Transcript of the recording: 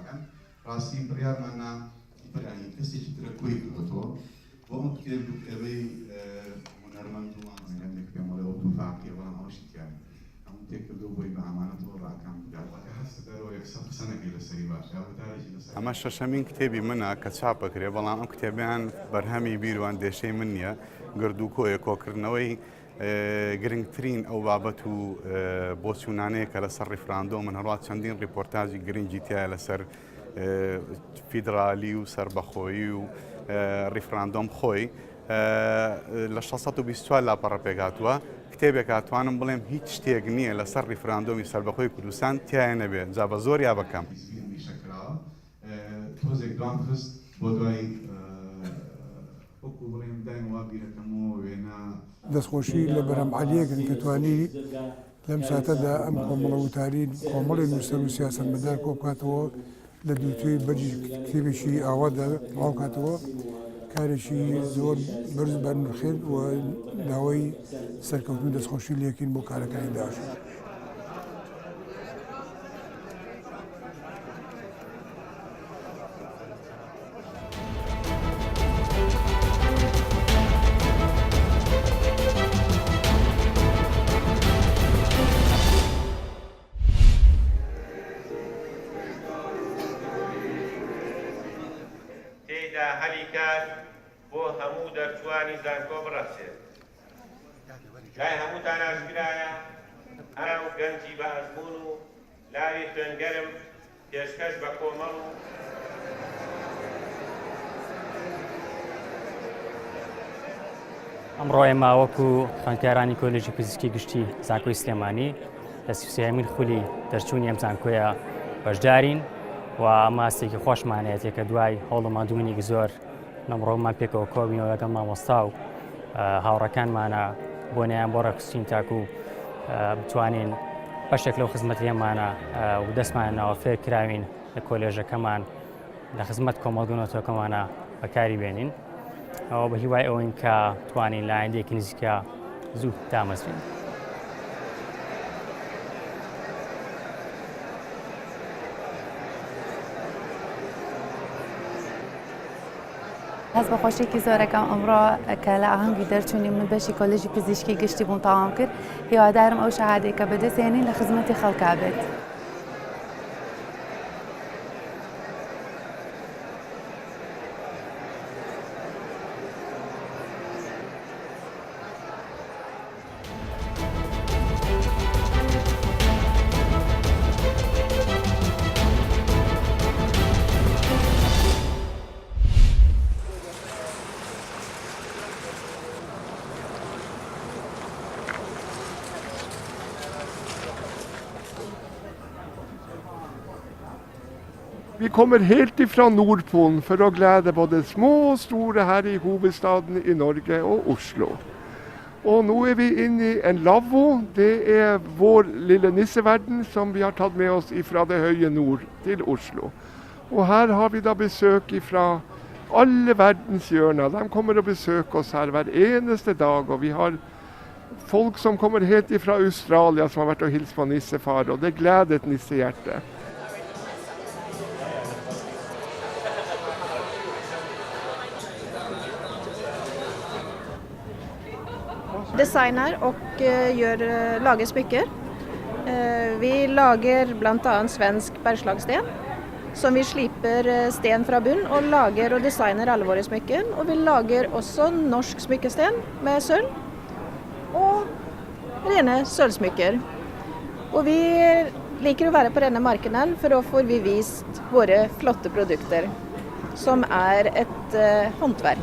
ڕاکەن ڕاستی بڕیارمانە بەرانی کەسێکی ترە کۆی کردوەوە بۆ ئەم کتێبەی هونەرمەند و ئامانەندێک پێم وڵێ ئۆتۆفاقیە بەڵام ئەوەشی تیان هەموو تێکردو بۆی بە ئامانەتەوە ڕاکان بدات هەست دەرەوە یەکسەر قسە نەکەی لەسەری باش یاوەدارێکی لەسەر ئەمە شەشەمین کتێبی منە کە چاپەکرێ بەڵام ئەم کتێبیان بەرهەمی بیروان دێشەی من نییە گردوکۆیە کۆکردنەوەی گرنگترین ئەو بابەت و بۆ چوونانەیە کە لەسەر ریفراندۆم من هەڵات چەندین ریپۆرتاژی گرنگی تایە لەسەر فیدرالی و سەربەخۆیی و ریفراندۆم خۆی لە 624 لاپەڕە پێکاتوە کتێبێک هاتوانم بڵێم هیچ شتێک نییە لەسەر ریفراندۆمی سەربەخۆیی کوردستان تایە نەبێت جا بە زۆر یا بەکەم تۆزێک دوام خست بۆ دوای وەکو بڵێم دایم وا بیرەکەمەوە وێنە دەستخۆشی لە بەرهەمعەلیەکن کە توانی لەم ساتەدا ئەم کۆمەڵە وتاری کۆمەڵی نووسەر و سیاسەتمەدار کۆ بکاتەوە لە دووتوی بەرجی کتێبێکی ئاوادا تەواو کاتەوە کارێکی زۆر بەرز بەرنرخێت و داوای سەرکەوتن دەستخۆشی لێکین بۆ کارەکانی داش. هەلیکات بۆ هەموو دەرچووانی زانکۆ بڕەخسێت. لای هەمووتان ئاشکرایە ئەو گەنجی بە ئەزمون و لاوی خوێنگەرم پێشکەش بە کۆمەڵ و ئەمڕۆ ئێمە وەکو خوێندکارانی کۆلێژی پزیشکی گشتی زانکۆی سلێمانی لە 33مین خولی دەرچوونی ئەم زانکۆیە بەشدارین و ماستێکی خۆشمانەیە کە دوای هەوڵەماندوومێکی زۆر نەمڕۆمان پێکەوە کۆبینەوە لەگەڵ مامۆستا و هاوڕەکانمانە بۆ نەیان بۆ ڕەخستین تاکو بتوانین بەشێک لەو خزمەتیەمانە و دەستمان ناوە فێر کراوین لە کۆلێژەکەمان لە خزمەت کۆمەڵگەنەوەکەمانە بەکاری بێنین ئەوە بە هیوای ئەوەین کە توانین لە ئایندەیەکی نزیکە زوو دامەزبین. هەست بە خۆشێکی زۆرەکەم ئەمڕۆ کە لە ئاهەنگی دەرچوونی من بەشی کۆلێژی پزیشکی گشتی بووم تاوام کرد هیوادارم ئەو شەهادەیە کە بەدەستێنین لە خزمەتی خەڵکا بێت. Vi kommer helt ifrån Nordpolen för att glädja både små och stora här i huvudstaden i Norge och Oslo. Och nu är vi inne i en lavvo. Det är vår lilla nissevärlden som vi har tagit med oss ifrån det höga nord till Oslo. Och här har vi då besök ifrån alla världens hjörna. De kommer att besöka oss här var enaste dag och vi har folk som kommer helt ifrån Australien som har varit och hälsat på nissefar och det gläder ett nissehjärta. Designar och lagar smycken. Vi lagar bland annat svensk bergslagssten som vi sliper sten från bunn och lagar och designar alla våra smycken. Och vi lagar också norsk smyckesten med sölv och rena sölvsmycker. Och vi liker att vara på denna marknaden för då får vi vist våra flotta produkter som är ett hantverk.